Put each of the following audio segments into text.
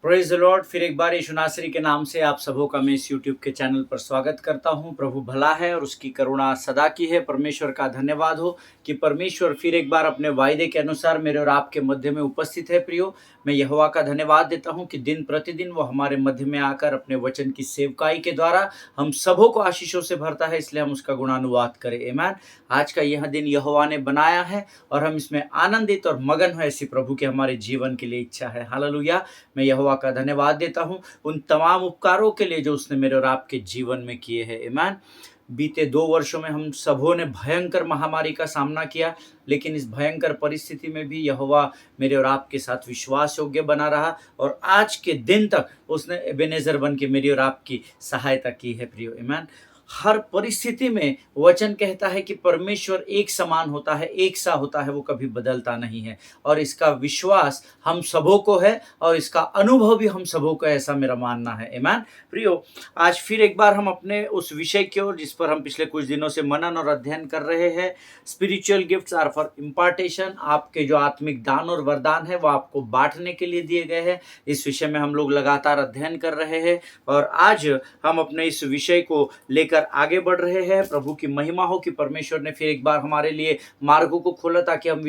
Praise the Lord. फिर एक बार यीशु नासरी के नाम से आप सबों का मैं इस यूट्यूब के चैनल पर स्वागत करता हूं। प्रभु भला है और उसकी करुणा सदा की है। परमेश्वर का धन्यवाद हो कि परमेश्वर फिर एक बार अपने वायदे के अनुसार मेरे और आपके मध्य में उपस्थित है। प्रियो, मैं यहोवा का धन्यवाद देता हूं कि दिन प्रतिदिन वो हमारे मध्य में आकर अपने वचन की सेवकाई के द्वारा हम सबों को आशीषों से भरता है, इसलिए हम उसका गुणानुवाद करें। आमीन। आज का यह दिन यहोवा ने बनाया है और हम इसमें आनंदित और मगन हो, ऐसी प्रभु के हमारे जीवन के लिए इच्छा है। हालेलुया। मैं यहोवा का धन्यवाद देता हूं उन तमाम उपकारों के लिए जो उसने मेरे और आपके जीवन में किए हैं। आमीन। बीते 2 वर्षों में हम सबों ने भयंकर महामारी का सामना किया, लेकिन इस भयंकर परिस्थिति में भी यहोवा मेरे और आपके साथ विश्वास योग्य बना रहा और आज के दिन तक उसने एबेनेजर बन के मेरी और आपकी सहायता की है। प्रियो, आमीन। हर परिस्थिति में वचन कहता है कि परमेश्वर एक समान होता है, एक सा होता है, वो कभी बदलता नहीं है और इसका विश्वास हम सबों को है और इसका अनुभव भी हम सबों को, ऐसा मेरा मानना है। आमीन। प्रियो, आज फिर एक बार हम अपने उस विषय की ओर जिस पर हम पिछले कुछ दिनों से मनन और अध्ययन कर रहे हैं, स्पिरिचुअल गिफ्ट्स आर फॉर इम्पार्टेशन। आपके जो आत्मिक दान और वरदान है वो आपको बांटने के लिए दिए गए हैं। इस विषय में हम लोग लगातार अध्ययन कर रहे हैं और आज हम अपने इस विषय को लेकर आगे बढ़ रहे हैं। प्रभु की महिमा हो कि परमेश्वर ने फिर एक बार हमारे लिए मार्गों को खोला ताकि हम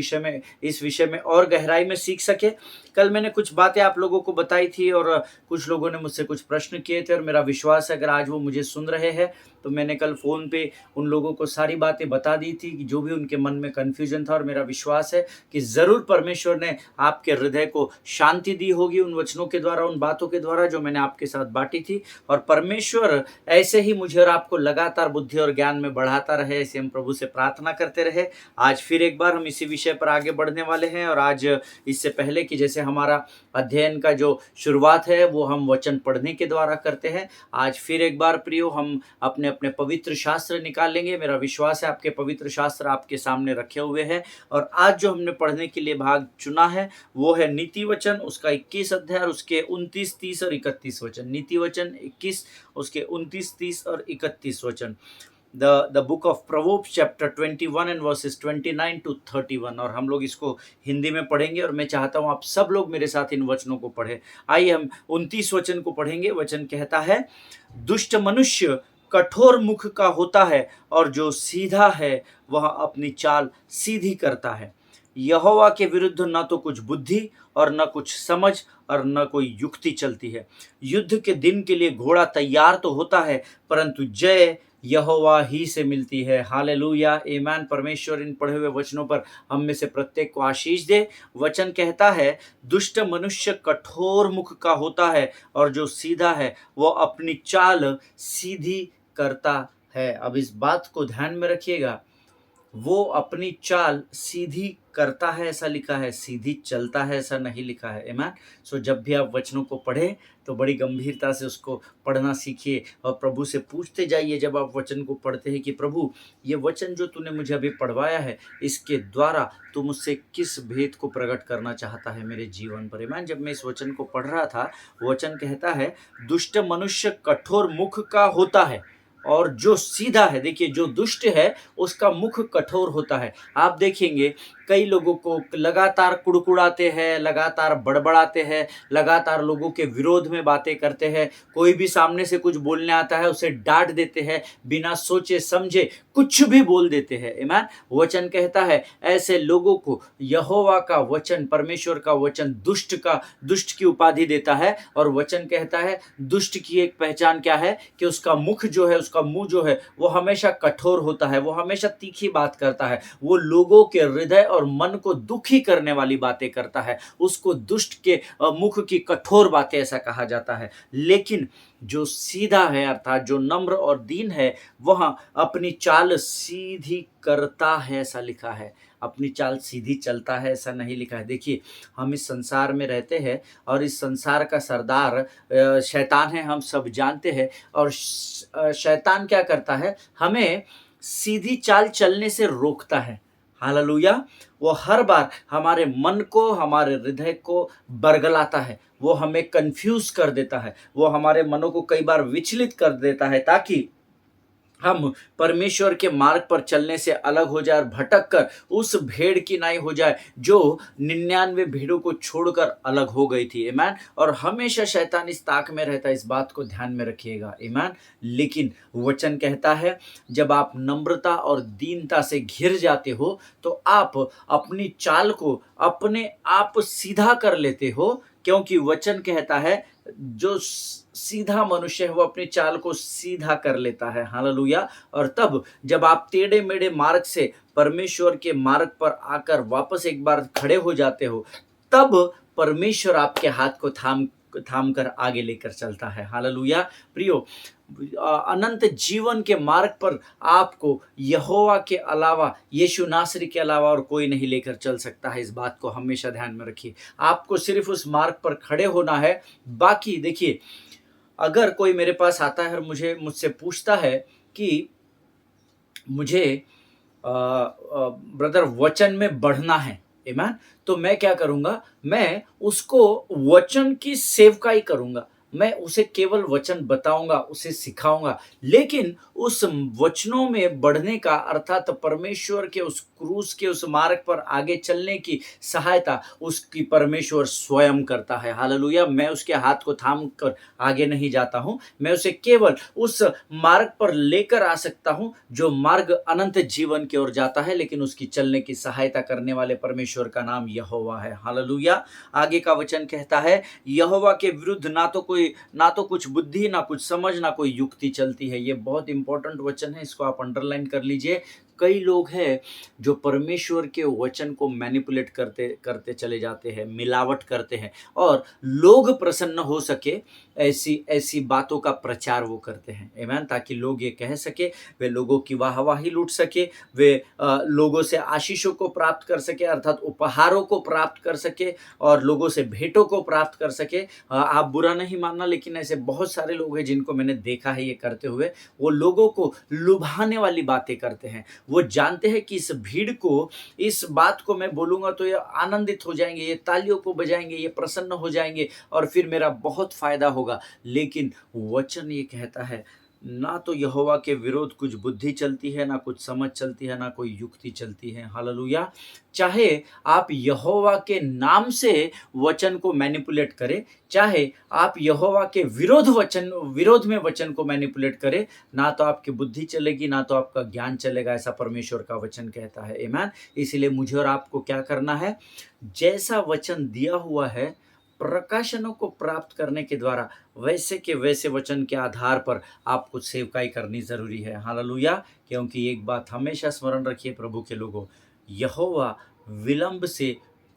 इस विषय में और गहराई में सीख सके। कल मैंने कुछ बातें आप लोगों को बताई थी और कुछ लोगों ने मुझसे कुछ प्रश्न किए थे और मेरा विश्वास है अगर आज वो मुझे सुन रहे हैं तो मैंने कल फ़ोन पे उन लोगों को सारी बातें बता दी थी कि जो भी उनके मन में कन्फ्यूजन था, और मेरा विश्वास है कि ज़रूर परमेश्वर ने आपके हृदय को शांति दी होगी उन वचनों के द्वारा, उन बातों के द्वारा जो मैंने आपके साथ बांटी थी। और परमेश्वर ऐसे ही मुझे और आपको लगातार बुद्धि और ज्ञान में बढ़ाता रहे, ऐसे हम प्रभु से प्रार्थना करते रहे। आज फिर एक बार हम इसी विषय पर आगे बढ़ने वाले हैं और आज इससे पहले कि जैसे हमारा अध्ययन का जो शुरुआत है वो हम वचन पढ़ने के द्वारा करते हैं, आज फिर एक बार प्रियो हम अपने अपने पवित्र शास्त्र निकाल लेंगे। मेरा विश्वास है आपके पवित्र शास्त्र आपके सामने रखे हुए हैं और आज जो हमने पढ़ने के लिए भाग चुना है वो है नीति वचन, उसका 21 अध्याय और उसके 29, 30 और 31 वचन। नीति वचन 21, उसके 29, 30 और 31 वचन। The book of Proverbs chapter 21 and verses 29 to 31। और हम लोग इसको हिंदी में पढ़ेंगे और मैं चाहता हूँ आप सब लोग मेरे साथ इन वचनों को पढ़ें। आइए हम 29 वचन को पढ़ेंगे। वचन कहता है, दुष्ट मनुष्य कठोर मुख का होता है और जो सीधा है वह अपनी चाल सीधी करता है। यहोवा के विरुद्ध न तो कुछ बुद्धि और न कुछ समझ और न कोई युक्ति चलती है। युद्ध के दिन के लिए घोड़ा तैयार तो होता है परंतु जय यहोवा ही से मिलती है। हालेलुया, आमीन। परमेश्वर इन पढ़े हुए वचनों पर हम में से प्रत्येक को आशीष दे। वचन कहता है, दुष्ट मनुष्य कठोर मुख का होता है और जो सीधा है वो अपनी चाल सीधी करता है। अब इस बात को ध्यान में रखिएगा, वो अपनी चाल सीधी करता है ऐसा लिखा है, सीधी चलता है ऐसा नहीं लिखा है। आमीन। सो जब भी आप वचनों को पढ़ें तो बड़ी गंभीरता से उसको पढ़ना सीखिए और प्रभु से पूछते जाइए जब आप वचन को पढ़ते हैं कि प्रभु, ये वचन जो तूने मुझे अभी पढ़वाया है इसके द्वारा तू मुझसे किस भेद को प्रकट करना चाहता है मेरे जीवन पर। आमीन। जब मैं इस वचन को पढ़ रहा था, वचन कहता है, दुष्ट मनुष्य कठोर मुख का होता है और जो सीधा है, देखिए जो दुष्ट है उसका मुख कठोर होता है। आप देखेंगे कई लोगों को लगातार कुड़कुड़ाते हैं, लगातार बड़बड़ाते हैं, लगातार लोगों के विरोध में बातें करते हैं। कोई भी सामने से कुछ बोलने आता है उसे डांट देते हैं, बिना सोचे समझे कुछ भी बोल देते हैं। आमीन। वचन कहता है ऐसे लोगों को यहोवा का वचन, परमेश्वर का वचन दुष्ट की उपाधि देता है। और वचन कहता है दुष्ट की एक पहचान क्या है कि उसका मुख जो है, उसका मुंह जो है वो हमेशा कठोर होता है, वो हमेशा तीखी बात करता है, वो लोगों के हृदय और मन को दुखी करने वाली बातें करता है। उसको दुष्ट के मुख की कठोर बातें ऐसा कहा जाता है। लेकिन जो सीधा है अर्थात जो नम्र और दीन है वह अपनी चाल सीधी करता है ऐसा लिखा है। अपनी चाल सीधी चलता है ऐसा नहीं लिखा है। देखिए, हम इस संसार में रहते हैं और इस संसार का सरदार शैतान है, हम सब जानते हैं। और शैतान क्या करता है, हमें सीधी चाल चलने से रोकता है। हालेलुया। वो हर बार हमारे मन को, हमारे हृदय को बरगलाता है, वो हमें कंफ्यूज कर देता है, वो हमारे मनों को कई बार विचलित कर देता है ताकि हम परमेश्वर के मार्ग पर चलने से अलग हो जाए और भटक कर उस भेड़ की नाई हो जाए जो 99 भेड़ों को छोड़कर अलग हो गई थी। आमीन। और हमेशा शैतान इस ताक में रहता है, इस बात को ध्यान में रखिएगा। आमीन। लेकिन वचन कहता है जब आप नम्रता और दीनता से घिर जाते हो तो आप अपनी चाल को अपने आप सीधा कर लेते हो, क्योंकि वचन कहता है जो सीधा मनुष्य है वो अपनी चाल को सीधा कर लेता है। हालेलुया। और तब जब आप टेढ़े मेढ़े मार्ग से परमेश्वर के मार्ग पर आकर वापस एक बार खड़े हो जाते हो, तब परमेश्वर आपके हाथ को थाम थाम कर आगे लेकर चलता है। हालेलुया। प्रियो, अनंत जीवन के मार्ग पर आपको यहोवा के अलावा, यीशु नासरी के अलावा और कोई नहीं लेकर चल सकता है। इस बात को हमेशा ध्यान में रखिए। आपको सिर्फ उस मार्ग पर खड़े होना है। बाकी देखिए, अगर कोई मेरे पास आता है और मुझसे पूछता है कि मुझे ब्रदर वचन में बढ़ना है, आमीन, तो मैं क्या करूंगा? मैं उसको वचन की सेवकाई करूंगा। मैं उसे केवल वचन बताऊंगा, उसे सिखाऊंगा, लेकिन उस वचनों में बढ़ने का अर्थात परमेश्वर के उस क्रूस के उस मार्ग पर आगे चलने की सहायता उसकी परमेश्वर स्वयं करता है। हालेलुया। मैं उसके हाथ को थाम कर आगे नहीं जाता हूं, मैं उसे केवल उस मार्ग पर लेकर आ सकता हूं जो मार्ग अनंत जीवन की ओर जाता है, लेकिन उसकी चलने की सहायता करने वाले परमेश्वर का नाम यहोवा है। हालेलुया। आगे का वचन कहता है यहोवा के विरुद्ध ना तो कुछ बुद्धि, ना कुछ समझ, ना कोई युक्ति चलती है। ये बहुत इंपॉर्टेंट वचन है, इसको आप अंडरलाइन कर लीजिए। कई लोग हैं जो परमेश्वर के वचन को मैनिपुलेट करते करते चले जाते हैं, मिलावट करते हैं, और लोग प्रसन्न हो सके ऐसी ऐसी बातों का प्रचार वो करते हैं। आमीन। ताकि लोग ये कह सके, वे लोगों की वाहवाही लूट सके, वे लोगों से आशीषों को प्राप्त कर सके अर्थात उपहारों को प्राप्त कर सके, और लोगों से भेंटों को प्राप्त कर सके। आप बुरा नहीं मानना, लेकिन ऐसे बहुत सारे लोग हैं जिनको मैंने देखा है ये करते हुए। वो लोगों को लुभाने वाली बातें करते हैं। वो जानते हैं कि इस भीड़ को, इस बात को मैं बोलूंगा तो ये आनंदित हो जाएंगे, ये तालियों को बजाएंगे, ये प्रसन्न हो जाएंगे और फिर मेरा बहुत फायदा होगा। लेकिन वचन ये कहता है ना तो यहोवा के विरोध कुछ बुद्धि चलती है, ना कुछ समझ चलती है, ना कोई युक्ति चलती है। हालेलुया। चाहे आप यहोवा के नाम से वचन को मैनिपुलेट करें, चाहे आप यहोवा के विरोध में वचन को मैनिपुलेट करें, ना तो आपकी बुद्धि चलेगी, ना तो आपका ज्ञान चलेगा, ऐसा परमेश्वर का वचन कहता है। आमीन। इसलिए मुझे और आपको क्या करना है? जैसा वचन दिया हुआ है, प्रकाशनों को प्राप्त करने के द्वारा वैसे के वैसे वचन के आधार पर आपको सेवकाई करनी जरूरी है। हालेलुया। क्योंकि एक बात हमेशा स्मरण रखिए प्रभु के लोगों, यहोवा विलंब से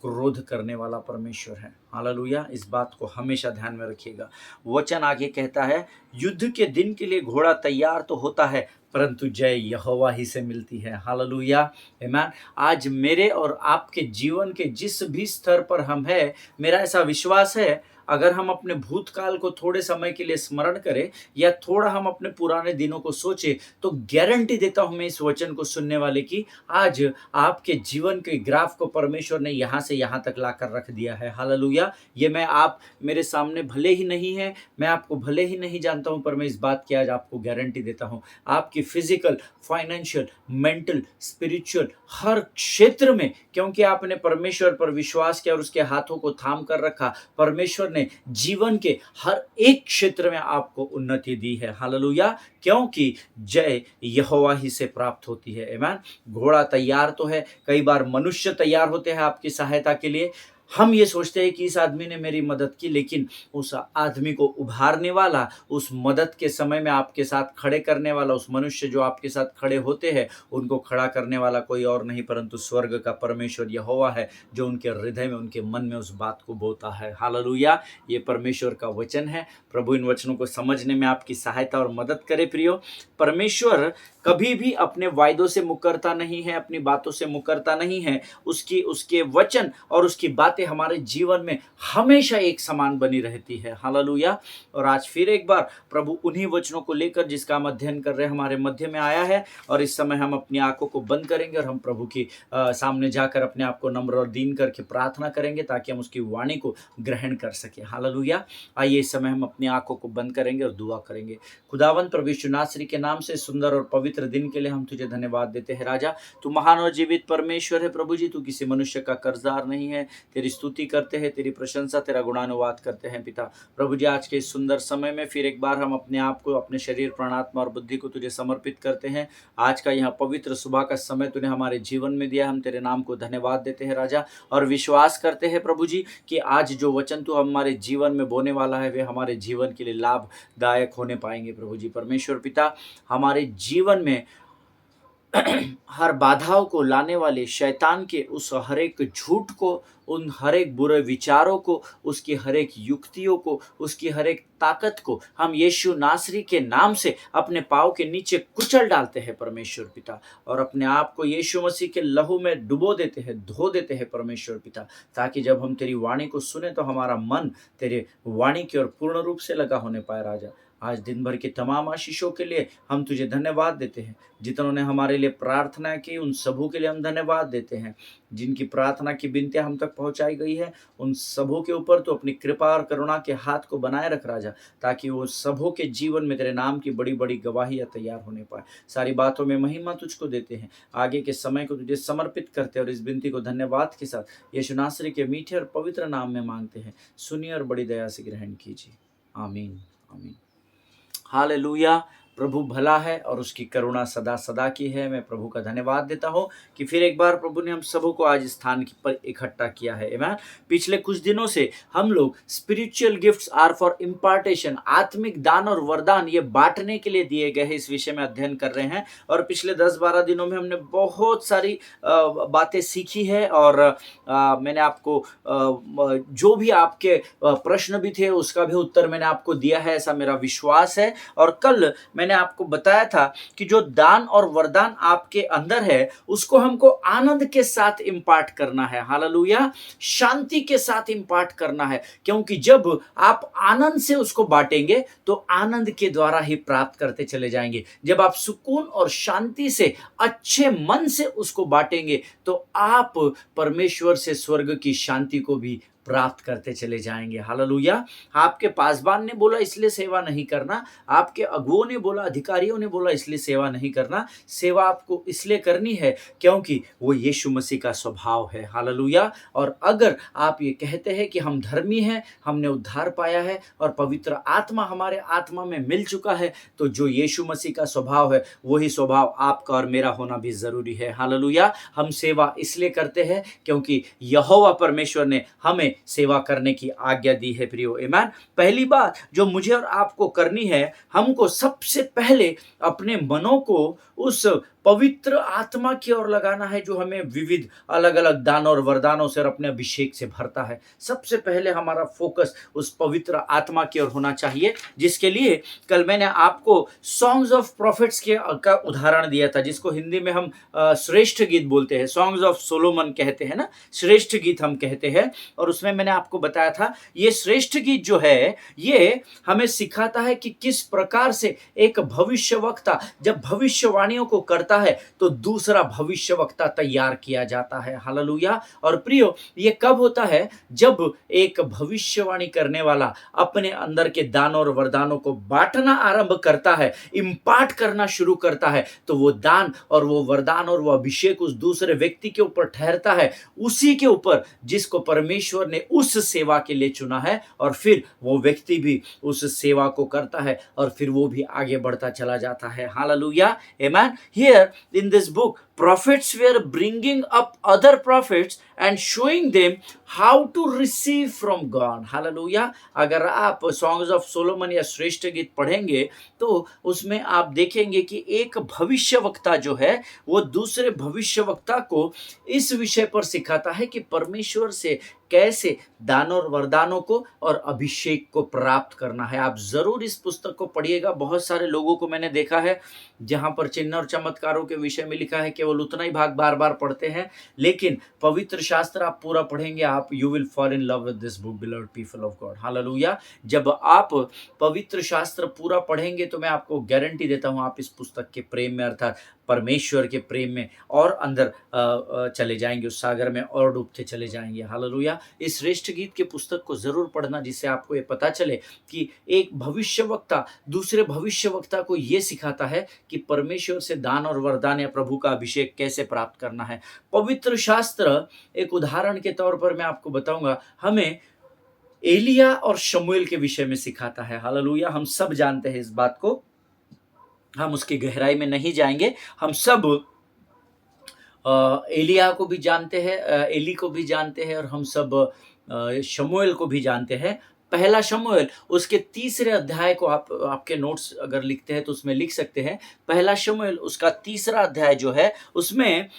क्रोध करने वाला परमेश्वर है। हालेलुया। इस बात को हमेशा ध्यान में रखिएगा। वचन आगे कहता है युद्ध के दिन के लिए घोड़ा तैयार तो होता है, परंतु जय यहोवा ही से मिलती है। हालेलुया। आमीन। आज मेरे और आपके जीवन के जिस भी स्तर पर हम हैं, मेरा ऐसा विश्वास है, अगर हम अपने भूतकाल को थोड़े समय के लिए स्मरण करें या थोड़ा हम अपने पुराने दिनों को सोचें, तो गारंटी देता हूं मैं इस वचन को सुनने वाले की, आज आपके जीवन के ग्राफ को परमेश्वर ने यहां से यहां तक लाकर रख दिया है। हालेलुया। ये आप मेरे सामने भले ही नहीं है, मैं आपको भले ही नहीं जानता हूं, पर मैं इस बात की आज आपको गारंटी देता हूं, आपकी फिजिकल, फाइनेंशियल, मेंटल, स्पिरिचुअल हर क्षेत्र में, क्योंकि आपने परमेश्वर पर विश्वास किया और उसके हाथों को थाम कर रखा, परमेश्वर ने जीवन के हर एक क्षेत्र में आपको उन्नति दी है। हालेलुया। क्योंकि जय यहोवा ही से प्राप्त होती है। आमीन। घोड़ा तैयार तो है, कई बार मनुष्य तैयार होते हैं आपकी सहायता के लिए। हम ये सोचते हैं कि इस आदमी ने मेरी मदद की, लेकिन उस आदमी को उभारने वाला, उस मदद के समय में आपके साथ खड़े करने वाला, उस मनुष्य जो आपके साथ खड़े होते हैं, उनको खड़ा करने वाला कोई और नहीं परंतु स्वर्ग का परमेश्वर यहोवा है, जो उनके हृदय में, उनके मन में उस बात को बोता है। हालेलुया। ये परमेश्वर का वचन है। प्रभु इन वचनों को समझने में आपकी सहायता और मदद करे। प्रियो, परमेश्वर कभी भी अपने वायदों से मुकरता नहीं है, अपनी बातों से मुकरता नहीं है। उसके वचन और उसकी बातें हमारे जीवन में हमेशा एक समान बनी रहती है। हालेलुया। और आज फिर एक बार प्रभु उन्हीं वचनों को लेकर जिसका हम अध्ययन कर रहे हैं हमारे मध्य में आया है, और इस समय हम अपनी आंखों को बंद करेंगे और हम प्रभु की सामने जाकर अपने आप को नम्र और दीन करके प्रार्थना करेंगे ताकि हम उसकी वाणी को ग्रहण कर सके। हालेलुया। आइए इस समय हम अपनी आंखों को बंद करेंगे और दुआ करेंगे। खुदावंत प्रभु यीशु नासरी के नाम से सुंदर और पवित्र दिन के लिए हम तुझे धन्यवाद देते हैं। राजा, तू महान और जीवित परमेश्वर है। प्रभु जी, तू किसी मनुष्य का कर्जदार नहीं है। तेरी स्तुति करते हैं, तेरी प्रशंसा, तेरा गुणानुवाद करते हैं पिता। प्रभु जी, आज के इस सुंदर समय में फिर एक बार हम अपने आप को, अपने शरीर, प्राण, आत्मा और बुद्धि को तुझे समर्पित करते हैं। आज का यह पवित्र सुबह का समय तूने हमारे जीवन में दिया, हम तेरे नाम को धन्यवाद देते हैं राजा, और विश्वास करते हैं प्रभु जी कि आज जो वचन तू हमारे जीवन में बोने वाला है वे हमारे जीवन के लिए लाभदायक होने पाएंगे। प्रभु जी परमेश्वर पिता, हमारे जीवन में हर बाधाओं को लाने वाले शैतान के उस हर एक झूठ को, उन हर एक बुरे विचारों को, उसकी हर एक युक्तियों को, उसकी हर एक ताकत को हम यीशु नासरी के नाम से अपने पाँव के नीचे कुचल डालते हैं परमेश्वर पिता, और अपने आप को यीशु मसीह के लहू में डुबो देते हैं, धो देते हैं परमेश्वर पिता, ताकि जब हम तेरी वाणी को सुने तो हमारा मन तेरे वाणी की ओर पूर्ण रूप से लगा होने पाए। राजा, आज दिन भर की तमाम आशीषों के लिए हम तुझे धन्यवाद देते हैं। जितनों ने हमारे लिए प्रार्थना की उन सबों के लिए हम धन्यवाद देते हैं। जिनकी प्रार्थना की विनतियां हम तक पहुंचाई गई है उन सबों के ऊपर तो अपनी कृपा और करुणा के हाथ को बनाए रख राजा, ताकि वो सबों के जीवन में तेरे नाम की बड़ी बड़ी गवाहियां तैयार होने पाए। सारी बातों में महिमा तुझको देते हैं, आगे के समय को तुझे समर्पित करते हैं, और इस विनती को धन्यवाद के साथ यीशु नासरी के मीठे और पवित्र नाम में मांगते हैं। सुनिए और बड़ी दया से ग्रहण कीजिए। आमीन, आमीन। हालेलुया। प्रभु भला है और उसकी करुणा सदा सदा की है। मैं प्रभु का धन्यवाद देता हूँ कि फिर एक बार प्रभु ने हम सबों को आज स्थान पर इकट्ठा किया है। आमीन। पिछले कुछ दिनों से हम लोग स्पिरिचुअल गिफ्ट्स आर फॉर इम्पार्टेशन, आत्मिक दान और वरदान ये बांटने के लिए दिए गए हैं, इस विषय में अध्ययन कर रहे हैं। और पिछले 10-12 दिनों में हमने बहुत सारी बातें सीखी है, और मैंने आपको जो भी आपके प्रश्न भी थे उसका भी उत्तर मैंने आपको दिया है, ऐसा मेरा विश्वास है। और कल मैंने आपको बताया था कि जो दान और वरदान आपके अंदर है उसको हमको आनंद के साथ इम्पार्ट करना है। हालेलुया। शांति के साथ इम्पार्ट करना है, क्योंकि जब आप आनंद से उसको बांटेंगे तो आनंद के द्वारा ही प्राप्त करते चले जाएंगे। जब आप सुकून और शांति से, अच्छे मन से उसको बांटेंगे तो आप परमेश्वर से स्वर्ग की शांति को भी प्राप्त करते चले जाएंगे। हालेलुया। आपके पासबान ने बोला इसलिए सेवा नहीं करना, आपके अगुओं ने बोला, अधिकारियों ने बोला इसलिए सेवा नहीं करना। सेवा आपको इसलिए करनी है क्योंकि वो यीशु मसीह का स्वभाव है। हालेलुया। और अगर आप ये कहते हैं कि हम धर्मी हैं, हमने उद्धार पाया है और पवित्र आत्मा हमारे आत्मा में मिल चुका है, तो जो यीशु मसीह का स्वभाव है वही स्वभाव आपका और मेरा होना भी जरूरी है। हालेलुया। हम सेवा इसलिए करते हैं क्योंकि यहोवा परमेश्वर ने हमें सेवा करने की आज्ञा दी है। प्रियो, आमीन। पहली बात जो मुझे और आपको करनी है, हमको सबसे पहले अपने मनों को उस पवित्र आत्मा की ओर लगाना है जो हमें विविध अलग अलग दानों और वरदानों से और अपने अभिषेक से भरता है। सबसे पहले हमारा फोकस उस पवित्र आत्मा की ओर होना चाहिए, जिसके लिए कल मैंने आपको सॉन्ग्स ऑफ प्रॉफिट्स का उदाहरण दिया था, जिसको हिंदी में हम श्रेष्ठ गीत बोलते हैं, सॉन्ग्स ऑफ सोलोमन कहते हैं ना, श्रेष्ठ गीत हम कहते हैं। और उसमें मैंने आपको बताया था ये श्रेष्ठ गीत जो है ये हमें सिखाता है कि किस प्रकार से एक भविष्यवक्ता जब भविष्यवाणियों को करता है तो दूसरा भविष्यवक्ता तैयार किया जाता है। हालेलुया। और प्रियो, ये कब होता है? जब एक भविष्यवाणी करने वाला अपने अंदर के दानों और वरदानों को बांटना आरंभ करता है, इम्पार्ट करना शुरू करता है, तो वो दान और वो वरदान और वो अभिषेक उस दूसरे व्यक्ति के ऊपर ठहरता है, उसी के ऊपर जिसको परमेश्वर ने उस सेवा के लिए चुना है। और फिर वो व्यक्ति भी उस सेवा को करता है और फिर वो भी आगे बढ़ता चला जाता है। Hallelujah. Amen. Here in this book, prophets were bringing up other prophets and showing them how to receive from God. Hallelujah. अगर आप Songs of Solomon या श्रेष्ठ गीत पढ़ेंगे तो उसमें आप देखेंगे कि एक भविष्यवक्ता जो है वो दूसरे भविष्यवक्ता को इस विषय पर सिखाता है कि परमेश्वर से कैसे दानों और वरदानों को और अभिषेक को प्राप्त करना है। आप ज़रूर इस पुस्तक को पढ़िएगा। बहुत सारे लोगों को मैंने देखा है जहाँ पर चिन्ह और चमत्कारों के विषय में लिखा है, केवल उतना ही भाग बार-बार पढ़ते हैं, लेकिन पवित्र शास्त्र आप पूरा पढ़ेंगे, आप you will fall in love with this book beloved people of God. Hallelujah. जब आप पवित्र शास्त्र पूरा पढ़ेंगे तो मैं आपको गारंटी देता हूँ आप इस पुस्तक के प्रेम में, अर्थात परमेश्वर के प्रेम में और अंदर चले जाएंगे, उस सागर में और डूबते चले जाएंगे। हालेलुया। इस श्रेष्ठ गीत के पुस्तक को जरूर पढ़ना, जिससे आपको ये पता चले कि एक भविष्यवक्ता दूसरे भविष्यवक्ता को ये सिखाता है कि परमेश्वर से दान और वरदान या प्रभु का अभिषेक कैसे प्राप्त करना है। पवित्र शास्त्र एक उदाहरण के तौर पर मैं आपको बताऊंगा, हमें एलिया और शमूएल के विषय में सिखाता है। हालेलुया। हम सब जानते हैं इस बात को, हम उसकी गहराई में नहीं जाएंगे। हम सब एलिया को भी जानते हैं, एली को भी जानते हैं, और हम सब शमूएल को भी जानते हैं। पहला शमूएल उसके 3 अध्याय को आप आपके नोट्स अगर लिखते हैं तो उसमें लिख सकते हैं। पहला शमूएल उसका 3 अध्याय जो है, उसमें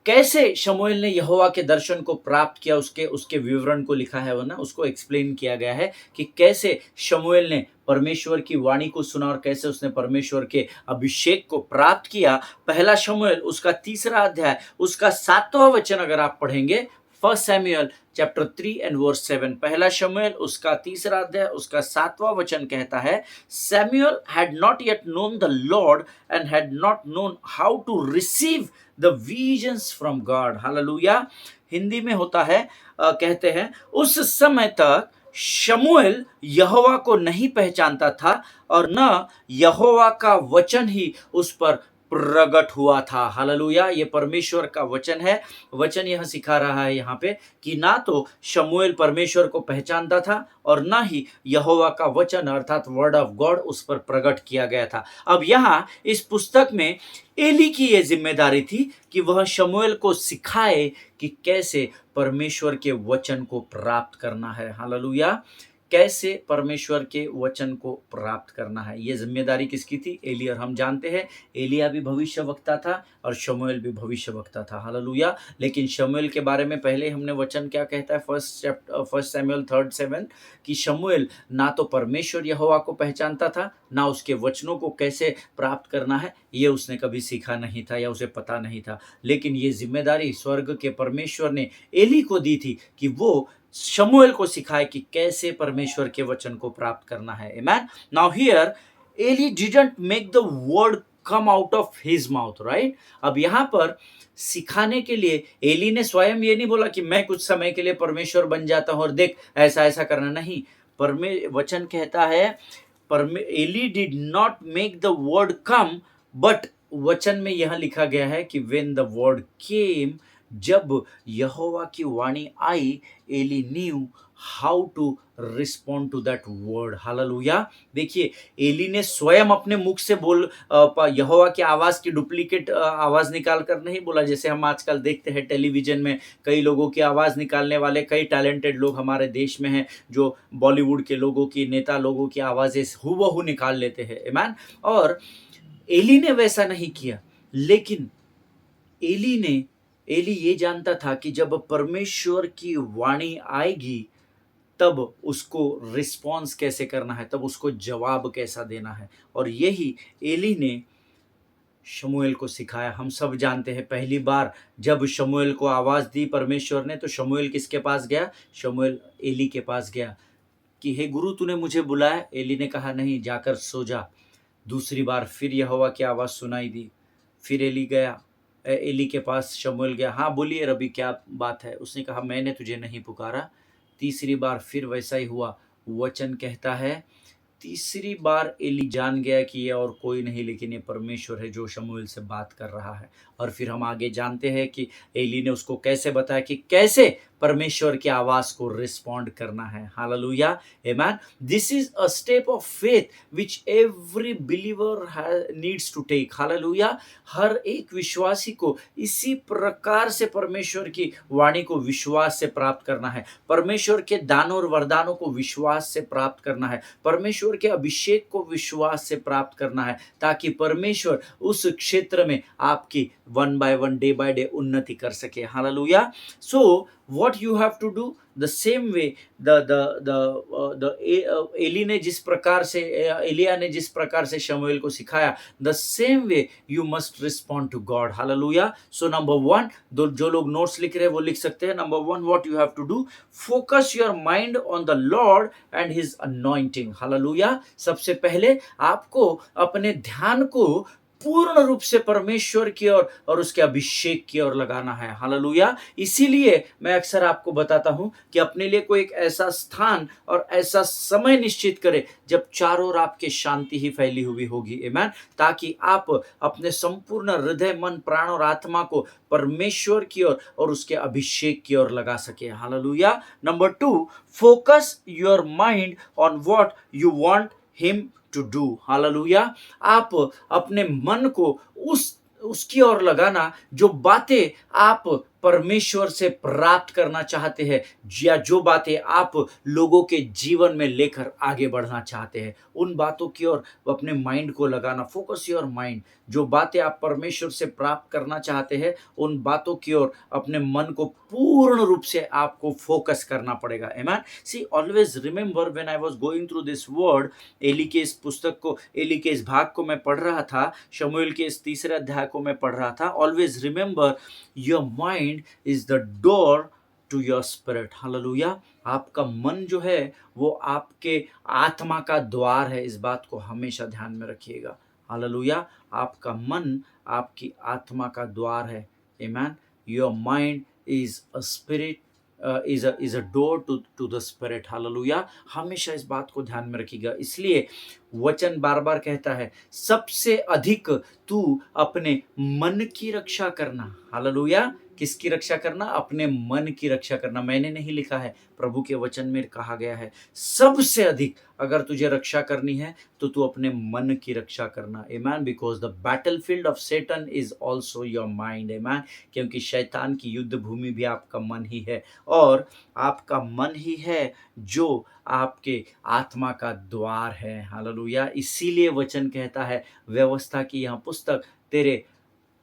कैसे शमूएल ने यहोवा के दर्शन को प्राप्त किया, उसके विवरण को लिखा है, वो ना उसको एक्सप्लेन किया गया है कि कैसे शमूएल ने परमेश्वर की वाणी को सुना और कैसे उसने परमेश्वर के अभिषेक को प्राप्त किया। पहला शमूएल उसका 3 अध्याय उसका 7वां वचन अगर आप पढ़ेंगे, 1 सैमुएल चैप्टर 3 एंड वर्स 7, पहला शमूएल उसका 3 अध्याय उसका 7वां वचन कहता है, Samuel had not yet known the Lord and had not known how to receive the visions from God. Hallelujah. Hindi में होता है, कहते हैं उस समय तक शमूएल यहोवा को नहीं पहचानता था और न यहोवा का वचन ही उस पर प्रगट हुआ था। हालेलुया। ये परमेश्वर का वचन है। वचन यह सिखा रहा है यहाँ पे कि ना तो शमूएल परमेश्वर को पहचानता था और ना ही यहोवा का वचन अर्थात वर्ड ऑफ गॉड उस पर प्रकट किया गया था। अब यहाँ इस पुस्तक में एली की ये जिम्मेदारी थी कि वह शमूएल को सिखाए कि कैसे परमेश्वर के वचन को प्राप्त करना है। हालेलुया। कैसे परमेश्वर के वचन को प्राप्त करना है, ये जिम्मेदारी किसकी थी? एली। और हम जानते हैं एलिया भी भविष्यवक्ता था और शमूएल भी भविष्यवक्ता था। हालेलुया। लेकिन शमूएल के बारे में पहले हमने वचन क्या कहता है, 1 सैमुएल 3:7 कि शमूएल ना तो परमेश्वर यहोवा को पहचानता था, ना उसके वचनों को कैसे प्राप्त करना है ये उसने कभी सीखा नहीं था या उसे पता नहीं था। लेकिन ये जिम्मेदारी स्वर्ग के परमेश्वर ने एली को दी थी कि वो शमूएल को सिखाए कि कैसे परमेश्वर के वचन को प्राप्त करना है। Amen. Now here Eli didn't make the word come out of his mouth, right. अब यहाँ पर सिखाने के लिए एली ने स्वयं ये नहीं बोला कि मैं कुछ समय के लिए परमेश्वर बन जाता हूँ और देख ऐसा ऐसा करना, नहीं। वचन कहता है Eli did not make the word come, but वचन में यह लिखा गया है कि व्हेन द वर्ड केम, जब यहोवा की वाणी आई, Eli knew how to respond to that word. Hallelujah. देखिए एली ने स्वयं अपने मुख से यहोवा की आवाज की डुप्लीकेट आवाज निकाल कर नहीं बोला, जैसे हम आजकल देखते हैं टेलीविजन में कई लोगों की आवाज निकालने वाले कई टैलेंटेड लोग हमारे देश में हैं जो बॉलीवुड के लोगों की, नेता लोगों की आवाजें हूबहू निकाल लेते हैं। आमीन। और एली ने वैसा नहीं किया, लेकिन एली ये जानता था कि जब परमेश्वर की वाणी आएगी तब उसको रिस्पॉन्स कैसे करना है, तब उसको जवाब कैसा देना है। और यही एली ने शमूएल को सिखाया। हम सब जानते हैं पहली बार जब शमूएल को आवाज दी परमेश्वर ने तो शमूएल किसके पास गया? शमूएल एली के पास गया कि हे गुरु तूने मुझे बुलाया। एली ने कहा नहीं, जाकर सो जा। दूसरी बार फिर यहोवा की आवाज सुनाई दी, फिर एली के पास शमूएल गया। हाँ बोलिए रबी क्या बात है? उसने कहा मैंने तुझे नहीं पुकारा। तीसरी बार फिर वैसा ही हुआ। वचन कहता है तीसरी बार एली जान गया कि ये और कोई नहीं लेकिन ये परमेश्वर है जो शमूएल से बात कर रहा है। और फिर हम आगे जानते हैं कि एली ने उसको कैसे बताया कि कैसे परमेश्वर की आवाज को रिस्पॉन्ड करना है। Hallelujah. Amen. This is a step of faith which every believer needs to take. Hallelujah. हर एक विश्वासी को इसी प्रकार से परमेश्वर की वाणी को विश्वास से प्राप्त करना है, परमेश्वर के दानों और वरदानों को विश्वास से प्राप्त करना है, परमेश्वर के अभिषेक को विश्वास से प्राप्त करना है, ताकि परमेश्वर उस क्षेत्र में आपकी 1 by 1 डे बाय डे उन्नति कर सके। Hallelujah. So what you have to do the same way Eli ने जिस प्रकार से एलिया ने जिस प्रकार से शमूएल को सिखाया, the same way you must respond to God. Hallelujah. So number one, जो लोग नोट्स लिख रहे हैं वो लिख सकते हैं। Number one, what you have to do, focus your mind on the Lord and his anointing. Hallelujah. सबसे पहले आपको अपने ध्यान को पूर्ण रूप से परमेश्वर की ओर और उसके अभिषेक की ओर लगाना है। हालेलुया। इसीलिए मैं अक्सर आपको बताता हूं कि अपने लिए कोई एक ऐसा स्थान और ऐसा समय निश्चित करें जब चारों ओर आपके शांति ही फैली हुई होगी। आमीन। ताकि आप अपने संपूर्ण हृदय, मन, प्राण और आत्मा को परमेश्वर की ओर और उसके अभिषेक की ओर लगा सके। Hallelujah. Number two, focus your mind on what you want him to do. Hallelujah. आप अपने मन को उसकी ओर लगाना जो बातें आप परमेश्वर से प्राप्त करना चाहते हैं, या जो बातें आप लोगों के जीवन में लेकर आगे बढ़ना चाहते हैं, उन बातों की ओर अपने माइंड को लगाना। फोकस योर माइंड, जो बातें आप परमेश्वर से प्राप्त करना चाहते हैं, उन बातों की ओर अपने मन को पूर्ण रूप से आपको फोकस करना पड़ेगा। Amen. See always remember, when I was going through this word, Eli के इस पुस्तक को, एली के इस भाग को मैं पढ़ रहा था, शमूएल के इस तीसरे अध्याय को मैं पढ़ रहा था। Always remember, your mind is the door to your spirit. Hallelujah. आपका मन जो है वो आपके आत्मा का द्वार है। इस बात को हमेशा ध्यान में रखिएगा। हालेलुया। आपका मन आपकी आत्मा का द्वार है। आमीन। Your mind is a spirit, is a door to the spirit. Hallelujah. हमेशा इस बात को ध्यान में रखिएगा। इसलिए वचन बार बार कहता है, सबसे अधिक तू अपने मन की रक्षा करना। हालेलुया। किसकी रक्षा करना? अपने मन की रक्षा करना। मैंने नहीं लिखा है, प्रभु के वचन में कहा गया है, सबसे अधिक अगर तुझे रक्षा करनी है तो तू अपने मन की रक्षा करना। आमीन। Because the battlefield of Satan is also your mind. आमीन। क्योंकि शैतान की युद्ध भूमि भी आपका मन ही है, और आपका मन ही है जो आपके आत्मा का द्वार है। हालेलुया। इसीलिए वचन कहता है, व्यवस्था की यह पुस्तक तेरे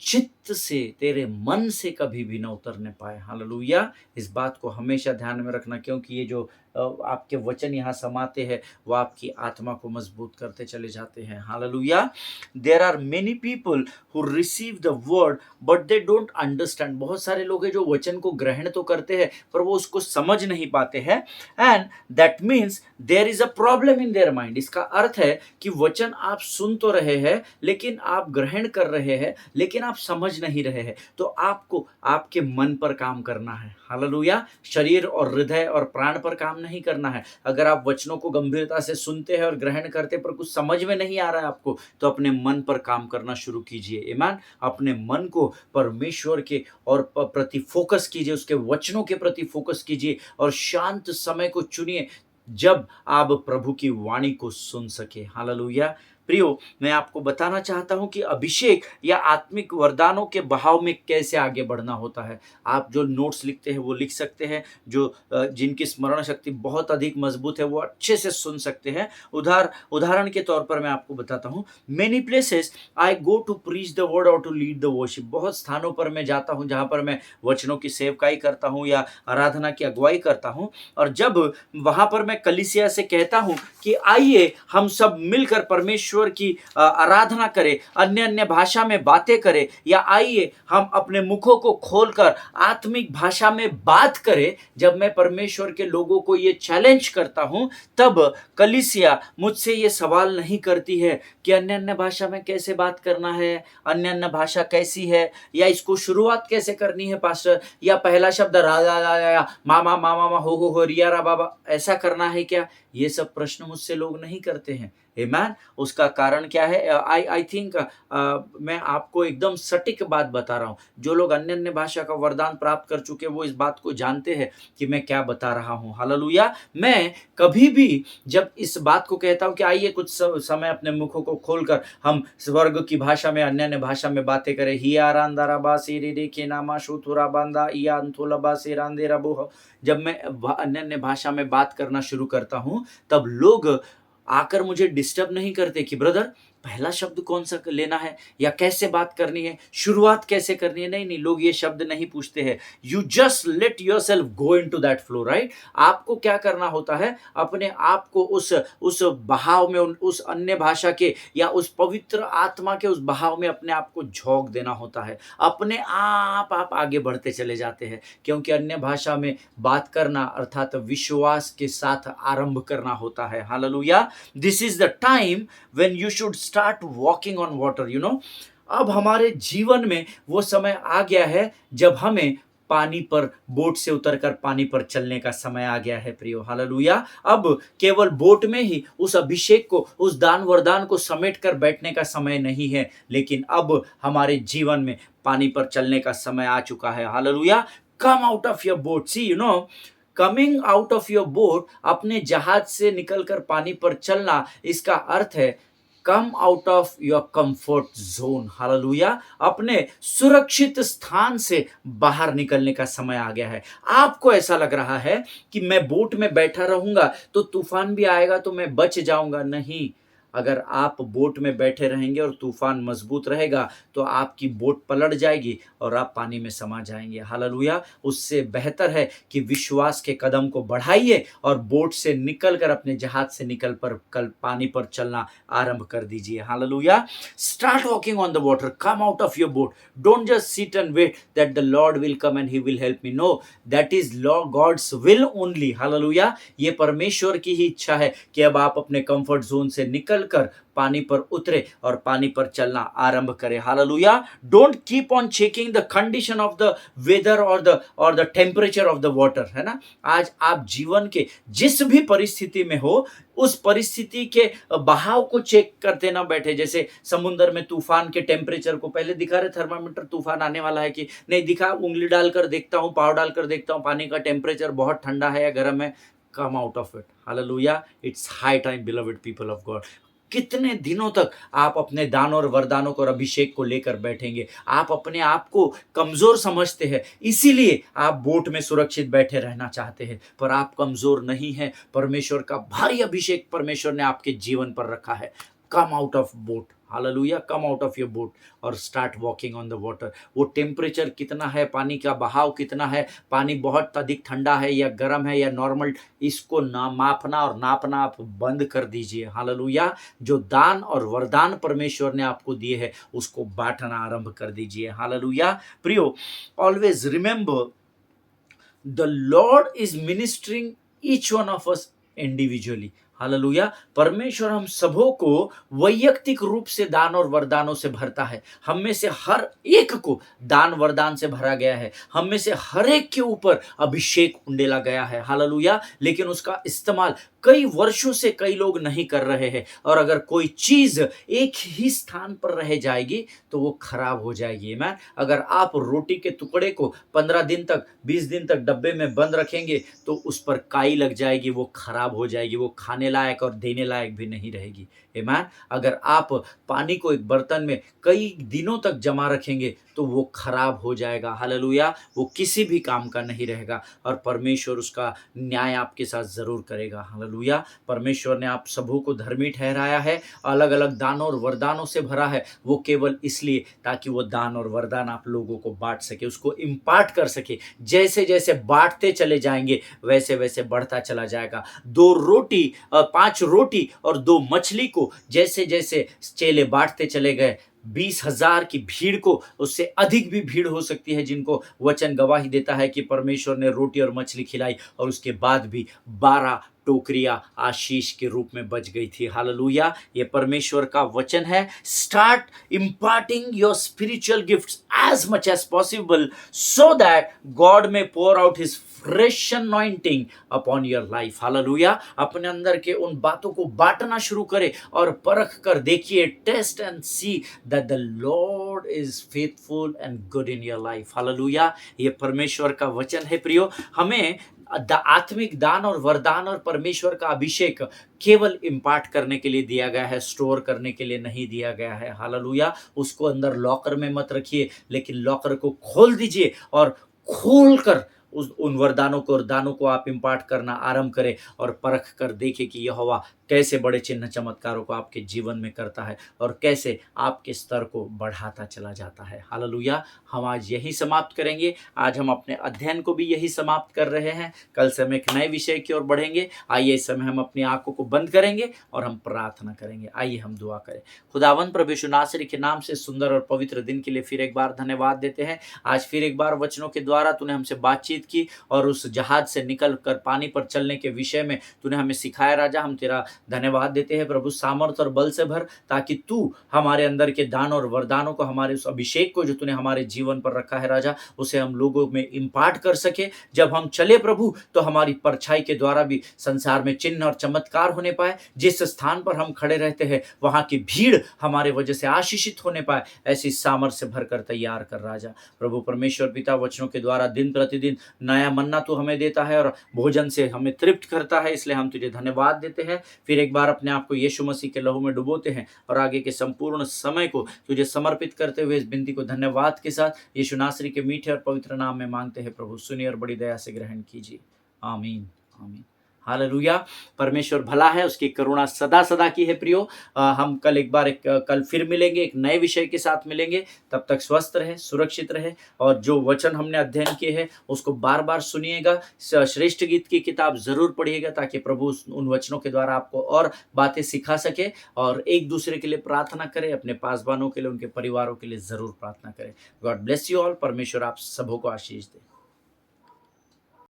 चित्त से, तेरे मन से कभी भी न उतरने पाए। हालेलुया। इस बात को हमेशा ध्यान में रखना, क्योंकि ये जो आपके वचन यहाँ समाते हैं वो आपकी आत्मा को मजबूत करते चले जाते हैं। Hallelujah. There are many people who receive the word but they don't understand. बहुत सारे लोग हैं जो वचन को ग्रहण तो करते हैं पर वो उसको समझ नहीं पाते हैं। And that means there is a problem in their mind. इसका अर्थ है कि वचन आप सुन तो रहे हैं, लेकिन आप ग्रहण कर रहे हैं, लेकिन आप समझ नहीं रहे हैं। तो आपको आपके मन पर काम करना है। हालेलुया। शरीर और हृदय और प्राण पर काम नहीं करना है। अगर आप वचनों को गंभीरता से सुनते हैं और ग्रहण करते पर कुछ समझ में नहीं आ रहा है आपको, तो अपने मन पर काम करना शुरू कीजिए। आमीन। अपने मन को परमेश्वर के और प्रति फोकस कीजिए, उसके वचनों के प्रति फोकस कीजिए, और शांत समय को चुनिए जब आप प्रभु की वाणी को सुन सके। हालेलुया। प्रियो, मैं आपको बताना चाहता हूं कि अभिषेक या आत्मिक वरदानों के बहाव में कैसे आगे बढ़ना होता है। आप जो नोट्स लिखते हैं वो लिख सकते हैं, जो जिनकी स्मरण शक्ति बहुत अधिक मजबूत है वो अच्छे से सुन सकते हैं। उदाहरण के तौर पर मैं आपको बताता हूं, many places I go to preach the word और टू लीड द वर्शिप। बहुत स्थानों पर मैं जाता हूं जहां पर मैं वचनों की सेवकाई करता हूं या आराधना की अगुवाई करता हूं, और जब वहां पर मैं कलीसिया से कहता हूं कि आइए हम सब मिलकर परमेश्वर की आराधना करें, अन्य अन्य भाषा में बातें करें, या आइए हम अपने मुखों को खोलकर आत्मिक भाषा में बात करें, जब मैं परमेश्वर के लोगों को ये चैलेंज करता हूं, तब कलीसिया मुझसे ये सवाल नहीं करती है कि अन्य अन्य भाषा में कैसे बात करना है, अन्य अन्य भाषा कैसी है, या इसको शुरुआत कैसे करनी है पास्टर, या पहला शब्द राजा राजा मामा मामा मा हो रिया रा बाबा, ऐसा करना है क्या? ये सब प्रश्न मुझसे लोग नहीं करते हैं। आमीन। उसका कारण क्या है? आई थिंक मैं आपको एकदम सटीक बात बता रहा हूं। जो लोग अन्य अन्य भाषा का वरदान प्राप्त कर चुके, वो इस बात को जानते हैं कि मैं क्या बता रहा हूं। हालेलुया। मैं कभी भी जब इस बात को कहता हूं कि आइए कुछ समय अपने मुखों को खोलकर हम स्वर्ग की भाषा में, अन्य अन्य भाषा में बातें करें, हिया रांदारा बासी रे के नामा शुथुरा बांदा या अंथुला बासी रांदेरा बोह, जब मैं अन्य अन्य भाषा में बात करना शुरू करता हूं, तब लोग आकर मुझे डिस्टर्ब नहीं करते कि ब्रदर पहला शब्द कौन सा लेना है या कैसे बात करनी है, शुरुआत कैसे करनी है। नहीं नहीं, लोग ये शब्द नहीं पूछते हैं। You just let yourself go into that flow, right. आपको क्या करना होता है, अपने आप को उस बहाव में, उस अन्य भाषा के या उस पवित्र आत्मा के उस बहाव में अपने आप को झोंक देना होता है। अपने आप आगे बढ़ते चले जाते हैं, क्योंकि अन्य भाषा में बात करना अर्थात विश्वास के साथ आरंभ करना होता है। Hallelujah. This is the time when you should start walking on water, you know. अब हमारे जीवन में वो समय आ गया है जब हमें पानी पर, बोट से उतरकर पानी पर चलने का समय आ गया है प्रियो। हालेलुया। अब केवल बोट में ही उस अभिषेक को, उस दान वरदान को समेट कर बैठने का समय नहीं है, लेकिन अब हमारे जीवन में पानी पर चलने का समय आ चुका है। Hallelujah. Come out of your boat, see you know, coming out of your boat, अपने जहाज से निकलकर पानी पर चलना, इसका अर्थ है come out of your comfort zone. Hallelujah. अपने सुरक्षित स्थान से बाहर निकलने का समय आ गया है। आपको ऐसा लग रहा है कि मैं बोट में बैठा रहूंगा तो तूफान भी आएगा तो मैं बच जाऊंगा। नहीं, अगर आप बोट में बैठे रहेंगे और तूफान मजबूत रहेगा तो आपकी बोट पलट जाएगी और आप पानी में समा जाएंगे। हालेलुया। उससे बेहतर है कि विश्वास के कदम को बढ़ाइए और बोट से निकलकर, अपने जहाज से निकल पर कल पानी पर चलना आरंभ कर दीजिए। Hallelujah. Start walking on the water, come out of your boat. Don't just sit and wait that the Lord will come and he will help me. No, that is God's will only. Hallelujah. ये परमेश्वर की ही इच्छा है कि अब आप अपने comfort zone से निकल कर पानी पर उतरे और पानी पर चलना आरंभ करें। Hallelujah. Don't keep on checking the condition of the weather और the temperature of the water, है ना। आज आप जीवन के जिस भी परिस्थिति में हो, उस परिस्थिति के बहाव को चेक करते ना बैठे। जैसे समुद्र में तूफान के टेम्परेचर को पहले दिखा रहे थर्मामीटर, तूफान आने वाला है कि नहीं दिखा, उंगली डालकर देखता हूं, पाव डालकर देखता हूं पानी का टेम्परेचर बहुत ठंडा है या गर्म है। Come out of it. Hallelujah. It's high time beloved people of God. कितने दिनों तक आप अपने दानों और वरदानों को और अभिषेक को लेकर बैठेंगे? आप अपने आप को कमजोर समझते हैं, इसीलिए आप बोट में सुरक्षित बैठे रहना चाहते हैं, पर आप कमजोर नहीं हैं। परमेश्वर का भारी अभिषेक परमेश्वर ने आपके जीवन पर रखा है। Come out of boat. Hallelujah. Come out of your boat और start walking on the water. वो टेम्परेचर कितना है, पानी का बहाव कितना है, पानी बहुत अधिक ठंडा है या गर्म है या नॉर्मल, इसको ना मापना और नापना आप बंद कर दीजिए। हालेलुया। जो दान और वरदान परमेश्वर ने आपको दिए हैं उसको बांटना आरंभ कर दीजिए। हालेलुया। प्रियो, always remember the Lord is ministering each one of us individually. Hallelujah. परमेश्वर हम सबों को वैयक्तिक रूप से दान और वरदानों से भरता है। हम में से हर एक को दान वरदान से भरा गया है। हम में से हर एक के ऊपर अभिषेक उंडेला गया है। हालेलुया। लेकिन उसका इस्तेमाल कई वर्षों से कई लोग नहीं कर रहे हैं, और अगर कोई चीज एक ही स्थान पर रह जाएगी तो वो खराब हो जाएगी। मैं अगर आप रोटी के टुकड़े को 15 दिन तक, 20 दिन तक डब्बे में बंद रखेंगे तो उस पर काई लग जाएगी, वो खराब हो जाएगी, वो खाने लायक और देने लायक भी नहीं रहेगी। आमीन। अगर आप पानी को एक बर्तन में कई दिनों तक जमा रखेंगे तो वो खराब हो जाएगा। हालेलुया। वो किसी भी काम का नहीं रहेगा और परमेश्वर उसका न्याय आपके साथ जरूर करेगा। हालेलुया। परमेश्वर ने आप सबों को धर्मी ठहराया है, अलग अलग दानों और वरदानों से भरा है, वो केवल इसलिए ताकि वो दान और वरदान आप लोगों को बांट सके, उसको इम्पार्ट कर सके। जैसे जैसे बांटते चले जाएंगे वैसे वैसे बढ़ता चला जाएगा। 5 रोटी और 2 मछली को जैसे जैसे चेले बांटते चले गए, 20,000 की भीड़ को, उससे अधिक भी भीड़ हो सकती है जिनको वचन गवाही देता है कि परमेश्वर ने रोटी और मछली खिलाई और उसके बाद भी 12 टोकरियां आशीष के रूप में बच गई थी। हालेलुया। ये परमेश्वर का वचन है। Start imparting your spiritual gifts as much as possible so that God may pour out his fresh anointing upon your life. Hallelujah. अपने अंदर के उन बातों को बांटना शुरू करें और परख कर देखिए, test and see that the Lord is faithful and good in your life. Hallelujah. ये परमेश्वर का वचन है प्रियो। हमें आत्मिक दान और वरदान और परमेश्वर का अभिषेक केवल इम्पार्ट करने के लिए दिया गया है, स्टोर करने के लिए नहीं दिया गया है। हालेलुया। उसको अंदर लॉकर में मत रखिए, लेकिन लॉकर को खोल दीजिए और खोल कर उन वरदानों को और दानों को आप इम्पार्ट करना आरंभ करें और परख कर देखें कि यहोवा कैसे बड़े चिन्ह चमत्कारों को आपके जीवन में करता है और कैसे आपके स्तर को बढ़ाता चला जाता है। हालेलुया। हम आज यही समाप्त करेंगे। आज हम अपने अध्ययन को भी यही समाप्त कर रहे हैं। कल से हम एक नए विषय की ओर बढ़ेंगे। आइए इस समय हम अपनी आंखों को बंद करेंगे और हम प्रार्थना करेंगे। आइए हम दुआ करें। खुदावंद प्रभु यीशु नासरी के नाम से सुंदर और पवित्र दिन के लिए फिर एक बार धन्यवाद देते हैं। आज फिर एक बार वचनों के द्वारा तूने हमसे बातचीत की और उस जहाज से निकल कर पानी पर चलने के विषय में तूने हमें सिखाया। राजा, हम तेरा धन्यवाद देते हैं प्रभु, सामर्थ और बल से भर, ताकि तू हमारे अंदर के दान और वरदानों को, हमारे उस अभिषेक को जो तूने हमारे जीवन पर रखा है राजा, उसे हम लोगों में इम्पार्ट कर सके। जब हम चले प्रभु तो हमारी परछाई के द्वारा भी संसार में चिन्ह और चमत्कार होने पाए। जिस स्थान पर हम खड़े रहते हैं वहां की भीड़ हमारे वजह से आशीषित होने पाए। ऐसी सामर्थ्य से भरकर तैयार कर राजा। प्रभु परमेश्वर पिता, वचनों के द्वारा दिन प्रतिदिन नया मन्ना तू हमें देता है और भोजन से हमें तृप्त करता है, इसलिए हम तुझे धन्यवाद देते हैं। फिर एक बार अपने आप को यीशु मसीह के लहू में डुबोते हैं और आगे के संपूर्ण समय को तुझे समर्पित करते हुए इस विनती को धन्यवाद के साथ यीशु नासरी के मीठे और पवित्र नाम में मांगते हैं प्रभु। सुनिए और बड़ी दया से ग्रहण कीजिए। आमीन आमीन। हालेलुया। परमेश्वर भला है, उसकी करुणा सदा सदा की है। प्रियो, हम कल फिर मिलेंगे, एक नए विषय के साथ मिलेंगे। तब तक स्वस्थ रहे, सुरक्षित रहे और जो वचन हमने अध्ययन किए हैं उसको बार बार सुनिएगा। श्रेष्ठ गीत की किताब जरूर पढ़िएगा, ताकि प्रभु उन वचनों के द्वारा आपको और बातें सिखा सके। और एक दूसरे के लिए प्रार्थना करें, अपने पासवानों के लिए, उनके परिवारों के लिए जरूर प्रार्थना करें। God bless you all. परमेश्वर आप सबों को आशीष दे।